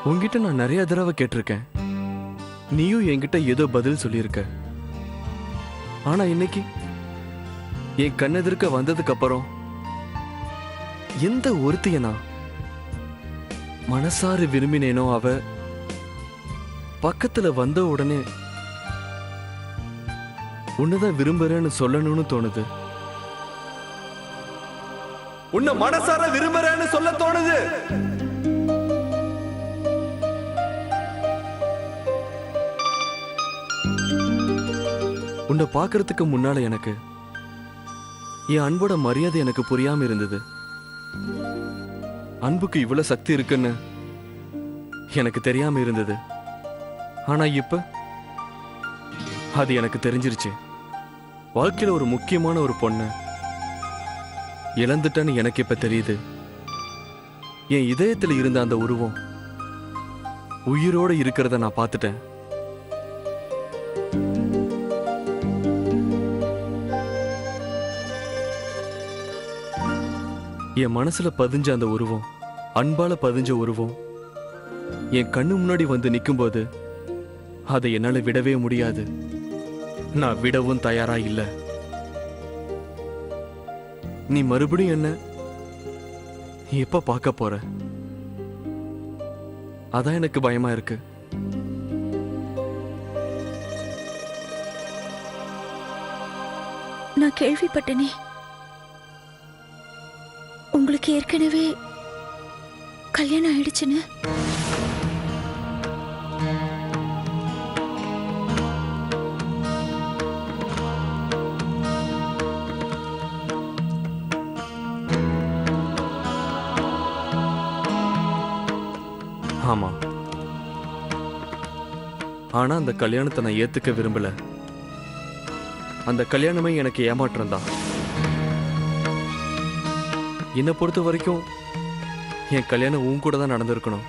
உன்கிட்ட நான் நிறைய தடவை கேட்டிருக்கேன். நீயும் என்கிட்ட ஏதோ பதில் சொல்லியிருக்க. ஆனா இன்னைக்கு என் கண்ணெதிர்க்க வந்ததுக்கு அப்புறம் எந்த ஒருத்திய நான் மனசார விரும்பினேனோ அவ பக்கத்துல வந்த உடனே உன்னதான் விரும்புறேன்னு சொல்லணும்னு தோணுது. உன்னை மனசார விரும்புறேன்னு சொல்ல தோணுது. உன்னை பார்க்கறதுக்கு முன்னால எனக்கு என் அன்போட மரியாதை எனக்கு புரியாம இருந்தது. அன்புக்கு இவ்வளவு சக்தி இருக்குன்னு எனக்கு தெரியாம இருந்தது. ஆனா இப்ப அது எனக்கு தெரிஞ்சிருச்சு. வாழ்க்கையில ஒரு முக்கியமான ஒரு பொண்ணு இழந்துட்டேன்னு எனக்கு இப்ப தெரியுது. என் இதயத்துல இருந்த அந்த உருவம் உயிரோட இருக்கிறத நான் பார்த்துட்டேன். என் மனசுல பதிஞ்ச அந்த உருவம், அன்பால பதிஞ்ச உருவம் என் கண்ணு முன்னாடி வந்து நிக்கும்போது அதை என்னால விடவே முடியாது. நான் விடவும் தயாரா இல்ல. நீ மறுபடியும் என்ன எப்ப பார்க்க போற? அதான் எனக்கு பயமா இருக்கு. நான் கேள்விப்பட்டனே, உங்களுக்கு ஏற்கனவே கல்யாணம் ஆயிடுச்சுன்னு. ஆமா, ஆனா அந்த கல்யாணத்தை நான் ஏத்துக்க விரும்பல. அந்த கல்யாணமே எனக்கு ஏமாற்றம் தான். என்னை பொறுத்த வரைக்கும் என் கல்யாணம் உன் கூட தான் நடந்திருக்கணும்.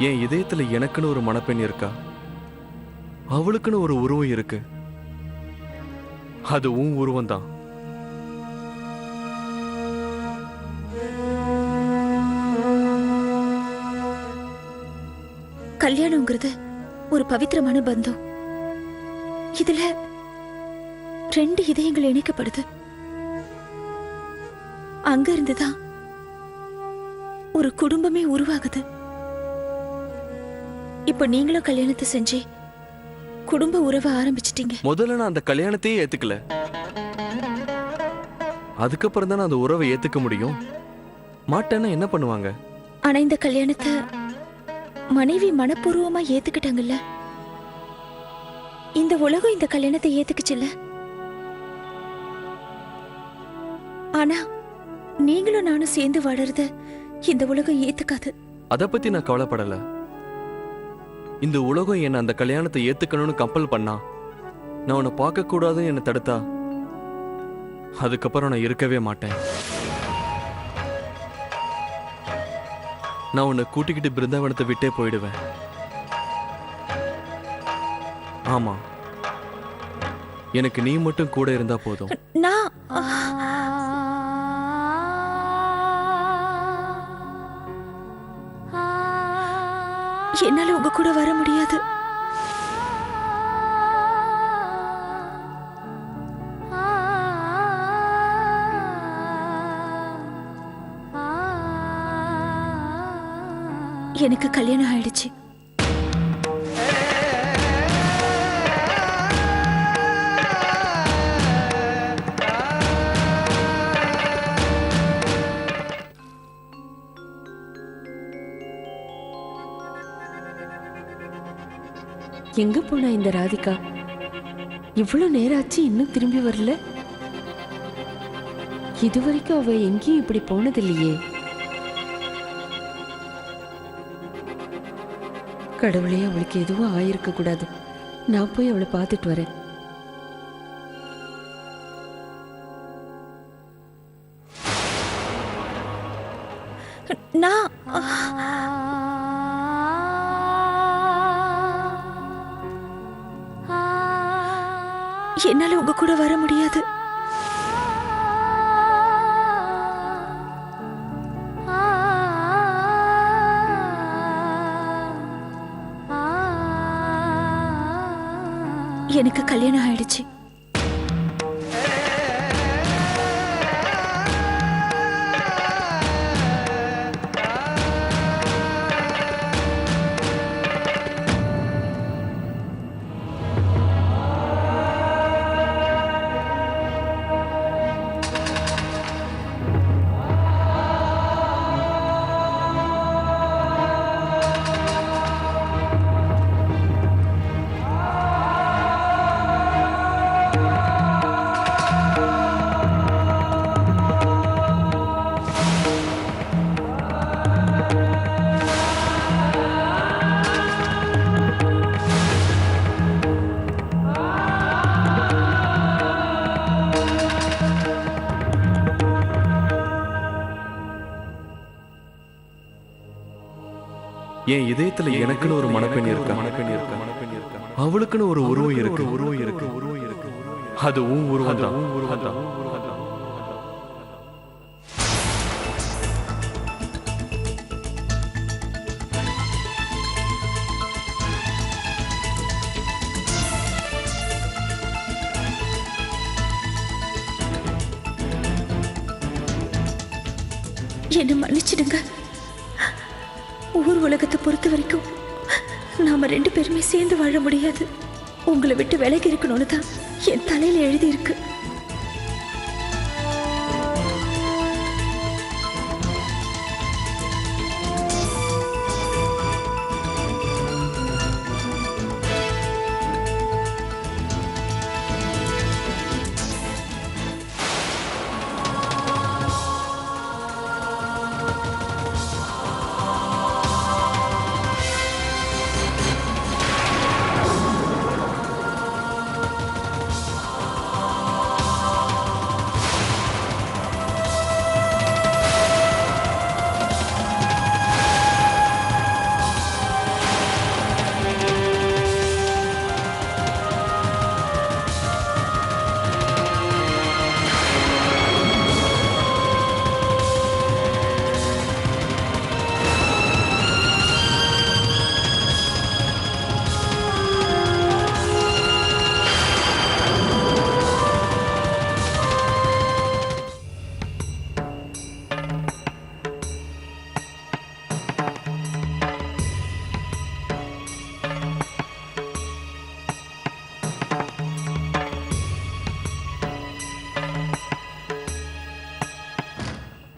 என் இதயத்துல எனக்குன்னு ஒரு மணப்பெண் இருக்கா. அவளுக்குன்னு ஒரு உருவம் இருக்கு. அது உன் உருவம் தான். கல்யாணங்கிறது ஒரு பவித்திரமான பந்தம். இதுல ரெண்டு இதயங்கள் இணைக்கப்படுது. அங்க இருந்துதான் ஒரு குடும்பமே உருவாகுது. இப்ப நீங்களும் கல்யாணத்தை செஞ்சு குடும்ப உறவை ஆரம்பிச்சிட்டீங்க. முதல்ல நான் அந்த கல்யாணத்தையே ஏத்துக்கல. அதுக்கப்புறம் தான் அந்த உறவை ஏத்துக்க முடியும். மாட்டேன்னா என்ன பண்ணுவாங்க? ஆனா இந்த கல்யாணத்தை மனைவி மனப்பூர்வமா ஏத்துக்கிட்டாங்கல்ல. இந்த உலகம் இந்த கல்யாணத்தை ஏத்துக்குச்சுல்ல. ஆனா நீங்களும் நானும் சேர்ந்து வாழறத இந்த உலகம் ஏத்துக்காது. அத பத்தி நான் கவலைப்படல. இந்த உலகம் என்ன அந்த கல்யாணத்தை ஏத்துக்கணும்னு கம்பல் பண்ணா, நான் உன்னை பார்க்க கூடாதுன்னு என்னை தடுத்தா, அதுக்கப்புறம் நான் இருக்கவே மாட்டேன். நான் உன்னை கூட்டிக்கிட்டு பிருந்தாவனத்தை விட்டே போயிடுவேன். ஆமா, எனக்கு நீ மட்டும் கூட இருந்தா போதும். நான் என்னால உங்க கூட வர முடியாது. எனக்கு கல்யாணம் ஆயிடுச்சு. எங்க போனா இந்த ராதிகா? இவ்வளவு நேரம் ஆச்சு, இன்னும் திரும்பி வரல. இதுவரைக்கும் அவ எங்கேயும் இப்படி போனதில்லையே. கடவுளே, அவளுக்கு எதுவும் ஆயிருக்க கூடாது. நான் போய் அவளை பார்த்துட்டு வரேன். நான் என்னால உங்க கூட வர முடியாது. எனக்கு கல்யாணம் ஆயிடுச்சு. என் இதயத்துல எனக்குன்னு ஒரு மணப்பெண் இருக்கா. அவளுக்குன்னு ஒரு உருவம் இருக்கு. அது உன் உருவம் தான். என்ன மன்னிச்சிடுங்க. ஊர் உலகத்தை பொறுத்த வரைக்கும் நாம 2 பேருமே சேர்ந்து வாழ முடியாது. உங்களை விட்டு விலகி இருக்கணும்னு தான் என் தலையில எழுதி இருக்கு.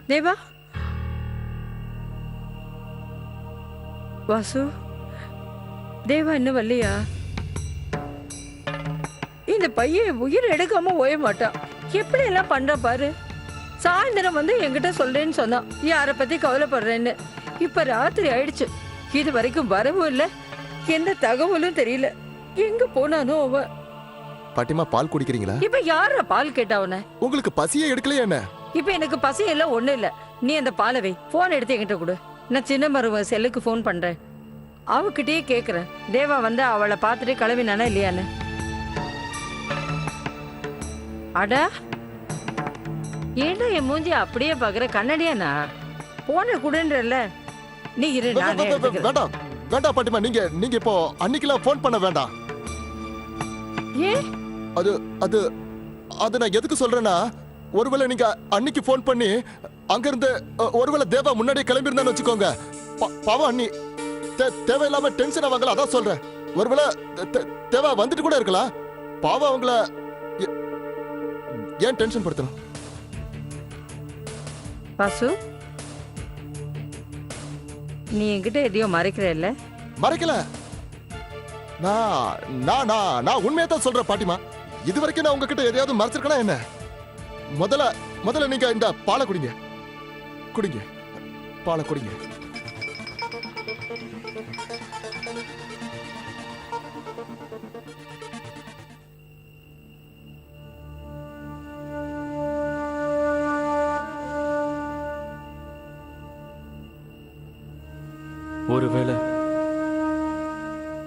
தேவா, வாசு, தேவா இன்னும் வரலையா? இந்த பையன் உயிர் எடுக்காம ஓய மாட்டான். எப்படி எல்லாம் பண்றான் பாரு. சாயந்தரம் வந்து என்கிட்ட சொல்றேன்னு சொன்னான், யாரை பத்தி கவலைப்படுறேன்னு. இப்ப ராத்திரி ஆயிடுச்சு, இது வரைக்கும் வரவும் இல்லை, எந்த தகவலும் தெரியல. எங்க போனானோ அவன். பாட்டிமா, பால் குடிக்கிறீங்களா? இப்ப யார பால் கேட்டா உன்ன? உங்களுக்கு பசியே எடுக்கலையா என்ன? இப்ப எனக்கு பசி எல்லாம் ஒண்ணு இல்ல. நீ அந்த பாலை வை, போன் எடுத்து என்கிட்ட கொடு. நான் சின்ன மருவ செல்லுக்கு போன் பண்றேன், அவகிட்டயே கேக்குறேன் தேவா வந்து அவளை பார்த்துட்டு கிளம்பினானா இல்லையான்னு. அடா, ஏண்டா என் மூஞ்சி அப்படியே பாக்குற? கண்ணடியானா? போன குடுன்றல. நீ இரு, நானே எடுத்துக்கிறேன். வேண்டாம் வேண்டாம் பாட்டிமா, நீங்க இப்போ அன்னைக்கெல்லாம் போன் பண்ண வேண்டாம். ஏன்? அது அது அது நான் எதுக்கு சொல்றேன்னா, ஒருவேளை நீங்க அன்னைக்கு போன் பண்ணி அங்க இருந்து ஒருவேளை தேவா முன்னாடியே கிளம்பி இருந்தான்னு வச்சுக்கோங்க, பாவம் அண்ணி தேவையில்லாம டென்ஷன் ஆவாங்களா, அதான் சொல்றேன். ஒருவேளை தேவா வந்துட்டு கூட இருக்கலாம், பாவம் அவங்கள ஏன் டென்ஷன் படுத்தணும்? வாசு, நீ என்கிட்ட எதையோ மறைக்கிற இல்ல? மறைக்கல, நான் உண்மையை தான் சொல்றேன் பாட்டிமா. இது வரைக்கும் நான் உங்ககிட்ட எதையாவது மறைச்சிருக்கேனா என்ன? முதல்ல நீங்க இந்த பாலை குடிங்க, பாலை குடிங்க. ஒருவேளை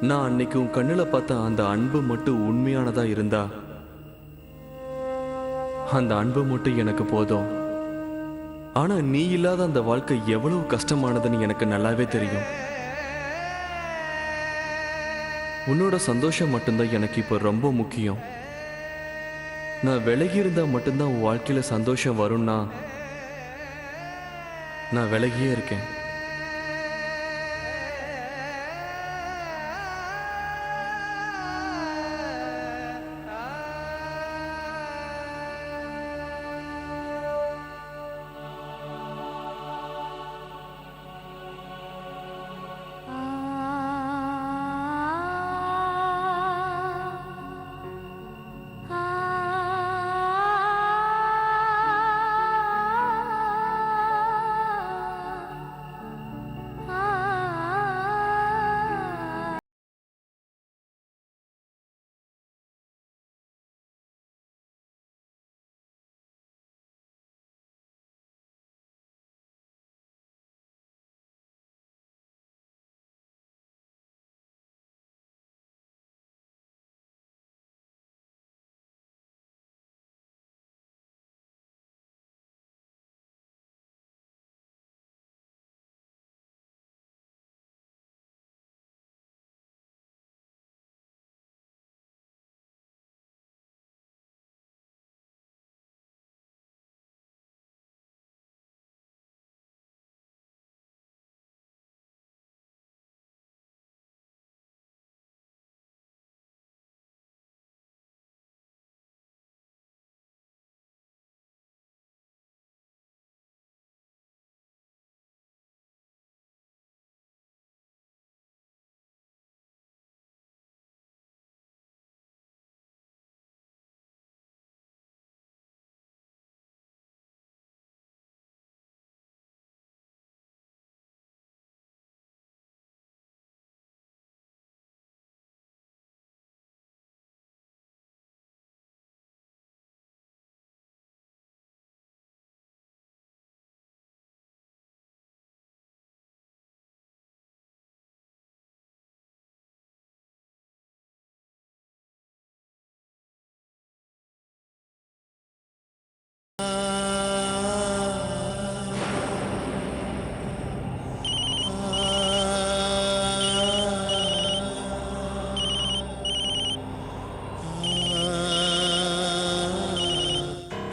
நான் அன்னைக்கு உன் கண்ணுல பார்த்த அந்த அன்பு மட்டும் உண்மையானதா இருந்தா அந்த அன்பு மட்டும் எனக்கு போதும். ஆனா நீ இல்லாத அந்த வாழ்க்கை எவ்வளவு கஷ்டமானதுன்னு எனக்கு நல்லாவே தெரியும். உன்னோட சந்தோஷம் மட்டும்தான் எனக்கு இப்போ ரொம்ப முக்கியம். நான் விலகி இருந்தா மட்டும்தான் உன் வாழ்க்கையில சந்தோஷம் வரும்னா நான் விலகியே இருக்கேன்.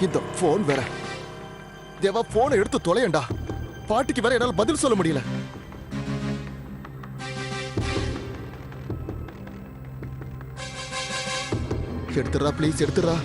இந்த போன் வேற. தேவா போனை எடுத்து தொலையண்டா. பாட்டிக்கு வேற என்னால பதில் சொல்ல முடியல. எடுத்துறா ப்ளீஸ், எடுத்துறா.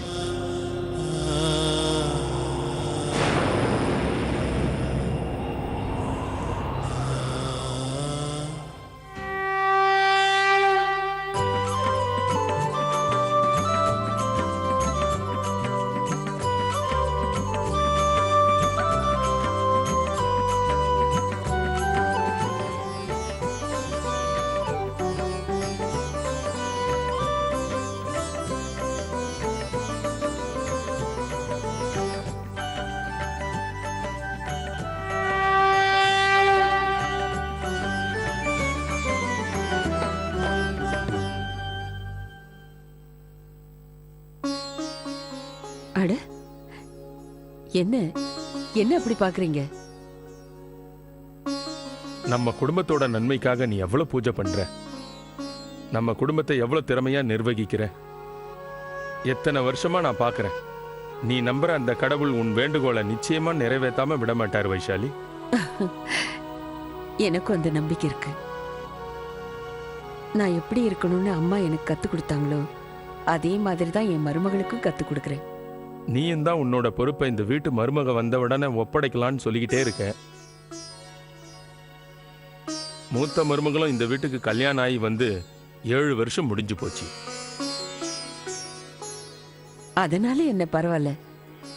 அட என்ன என்ன அப்படி பாக்குறீங்க? நம்ம குடும்பத்தோட நன்மைக்காக நீ எவ்வளவு பூஜை பண்ற, நம்ம குடும்பத்தை எவ்வளவு திறமையா நிர்வகிக்கிற. எத்தனை வருஷமா நான் பாக்குறேன். நீ நம்புற அந்த கடவுள் உன் வேண்டுகோளை நிச்சயமா நிறைவேற்றாம விட மாட்டார் வைஷாலி. எனக்கும் அந்த நம்பிக்கை இருக்கு. நான் எப்படி இருக்கணும்னு அம்மா எனக்கு கத்து கொடுத்தாங்களோ அதே மாதிரி தான் என் மருமகளுக்கும் கத்து கொடுக்குறேன். நீயும் தான் உன்னோட பொறுப்பை இந்த வீட்டு மருமக வந்த உடனே ஒப்படைக்கலான்னு சொல்லிக்கிட்டே இருக்க. மூத்த மருமகளும் இந்த வீட்டுக்கு கல்யாணம் ஆகி வந்து 7 வருஷம் முடிஞ்சு போச்சு. அதனால என்ன பரவாயில்ல.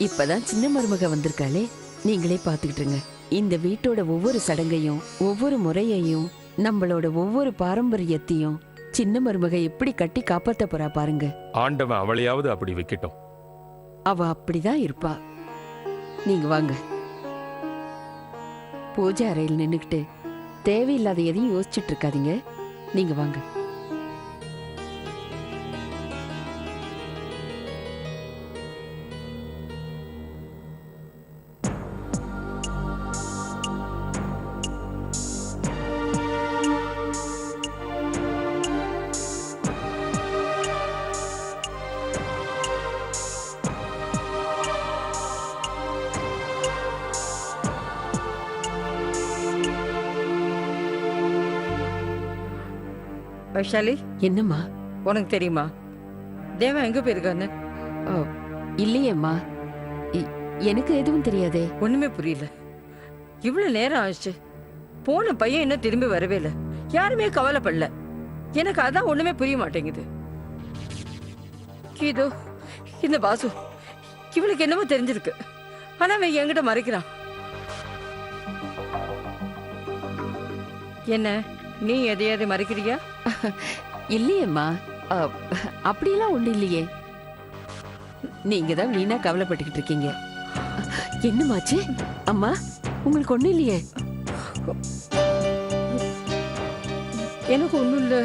இப்பதான் சின்ன மருமக வந்திருக்காளே, நீங்களே பாத்துக்கிட்டுருங்க. இந்த வீட்டோட ஒவ்வொரு சடங்கையும் ஒவ்வொரு முறையையும் நம்மளோட ஒவ்வொரு பாரம்பரியத்தையும் சின்ன மருமக எப்படி கட்டி காப்பாத்த போறா பாருங்க. ஆண்டவன் அவளையாவது அப்படி வைக்கட்டும். அவ அப்படிதான் இருப்பா. நீங்க வாங்க. பூஜை அறையில் நின்னுக்கிட்டு தேவையில்லாத எதையும் யோசிச்சுட்டு இருக்காதீங்க. நீங்க வாங்க. வைஷாலி, என்னம்மா? உனக்கு தெரியுமா தேவன் எங்க போயிருக்கான்னு? ஓ, இல்லையேம்மா. எனக்கு எதுவும் தெரியாதே. ஒண்ணுமே புரியல. இவ்வளவு நேரம் ஆச்சு, போன பையன் இன்னும் திரும்பி வரவே இல்லை. யாருமே கவலைப்படல. எனக்கு அதான் ஒண்ணுமே புரிய மாட்டேங்குது. இதோ இந்த பாசு, இவளுக்கு என்னமோ தெரிஞ்சிருக்கு, ஆனா அவன் என்கிட்ட மறைக்கிறான். என்ன, நீ எதையாவது மறைக்கிறியா? இல்லையேம்மா, அப்படியெல்லாம் ஒண்ணு இல்லையே. நீங்க தான் வீணா கவலைப்பட்டுக்கிட்டு இருக்கீங்க. என்னமாச்சு அம்மா? உங்களுக்கு ஒண்ணு இல்லையே? எனக்கு ஒண்ணும் இல்ல.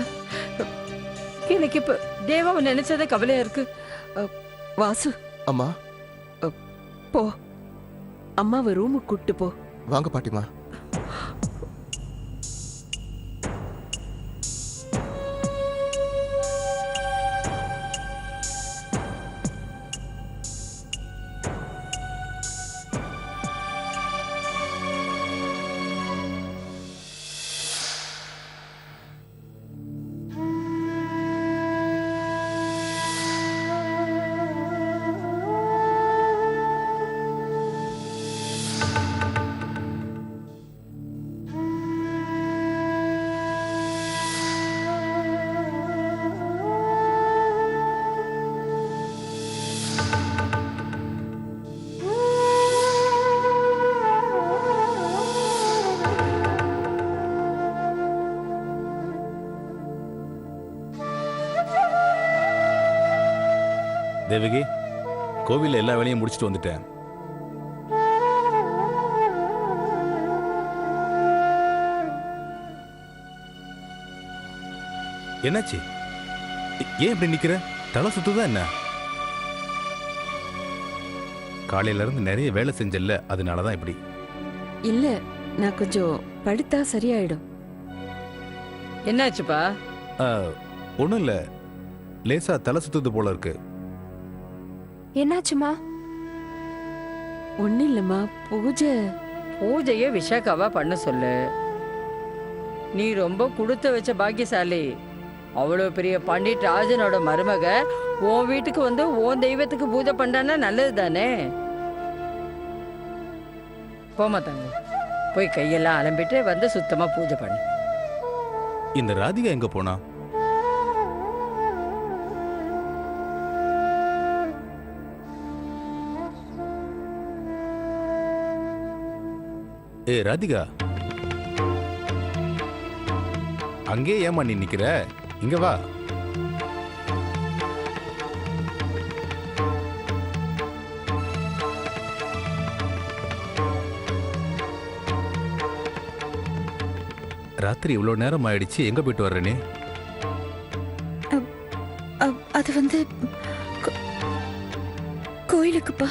எனக்கு இப்ப தேவாவை நினைச்சதே கவலையா இருக்கு. வாசு, அம்மா, போ, அம்மாவை ரூமுக்கு கூட்டு போ. வாங்க பாட்டிமா. தேவகி, கோவில்ல எல்லா வேலையும் முடிச்சுட்டு வந்துட்டேன். என்னாச்சு? ஏன் இப்படி நிக்கிற? தலை சுத்துதா என்ன? காலையில இருந்து நிறைய வேலை செஞ்சல, அதனாலதான் இப்படி. இல்ல, நான் கொஞ்சம் படுத்தா சரியாயிடும். என்னாச்சுப்பா? ஒண்ணும் இல்ல, லேசா தலை சுத்துது போல இருக்கு. என்னாச்சுமா? ஒண்ணு இல்லம்மா, பூஜைய விஷாக்காவா பண்ண சொல்லு. நீ ரொம்ப கொடுத்து வச்ச பாக்கியசாலி. அவ்வளவு பெரிய பண்டிட் ராஜனோட மருமக உன் வீட்டுக்கு வந்து உன் தெய்வத்துக்கு பூஜை பண்ணான்னா நல்லது தானே. போமா தங்க, போய் கையெல்லாம் அலம்பிட்டு வந்து சுத்தமா பூஜை பண்ணு. இந்த ராதிகா எங்க போனா? ஏ ராதிகா, அங்கே ஏமா நீ நிக்கிற? இங்க வா. ராத்திரி இவ்வளவு நேரம் ஆயிடுச்சு, எங்க போயிட்டு வர்ற நீ? அது வந்து கோயிலுக்குப்பா.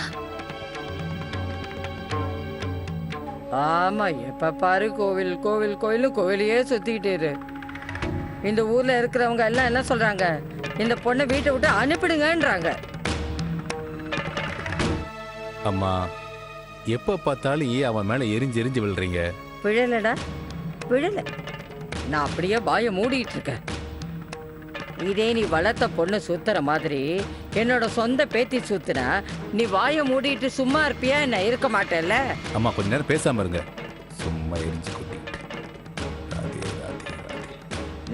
ஆமா, எப்ப பாரு கோவில் கோவில் கோயில், கோவிலையே சுத்திக்கிட்டே இரு. இந்த ஊர்ல இருக்கிறவங்க எல்லாம் என்ன சொல்றாங்க? இந்த பொண்ணை வீட்டை விட்டு அனுப்பிடுங்கன்றாங்க. அம்மா, எப்ப பார்த்தாலும் ஏன் அவன் மேல எரிஞ்சு எரிஞ்சு விழுறீங்க? விழலடா, விழல. நான் அப்படியே வாயை மூடிட்டு இருக்கேன். இதே நீ வளர்த்த பொண்ணு சுத்துற மாதிரி என்னோட சொந்த பேத்தி சுத்துனா நீ வாயை மூடிட்டு சும்மா இருப்பியா? என்ன இருக்க மாட்டேல்ல? அம்மா, கொஞ்ச நேரம் பேசாம இருங்க. சும்மா எரிஞ்சு கொட்டி.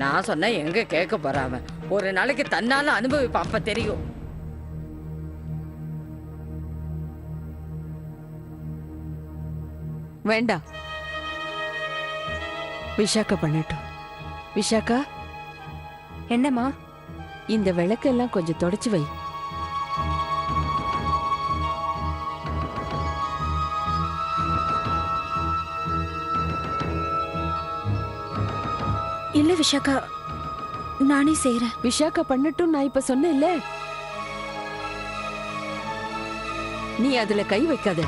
நான் சொன்ன எங்க கேட்க போறாம? ஒரு நாளைக்கு தன்னால அனுபவிப்ப, அப்ப தெரியும். வேண்டாம், விஷாக்கா பண்ணட்டும். விஷாக்கா, என்னம்மா? இந்த விளக்கெல்லாம் கொஞ்சம் தொடச்சு வை. இல்ல விஷாக்கா, நானே செய்யறேன். விஷாக்கா பண்ணட்டும், நான் இப்ப சொன்னேன்ல. நீ அதுல கை வைக்காத.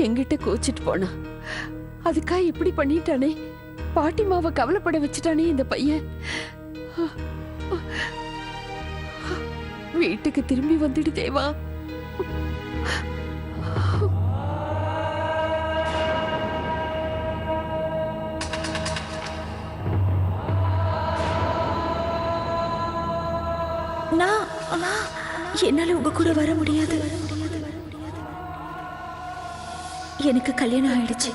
எங்கிட்ட கோச்சிட்டு போனா. அதுக்கா இப்படி பண்ணிட்டானே, பாட்டிமாவை கவலைப்பட வச்சுட்டானே இந்த பையன். வீட்டுக்கு திரும்பி வந்துடு தேவா. என்னால உங்க கூட வர முடியாது. எனக்கு கல்யாணம் ஆயிடுச்சு.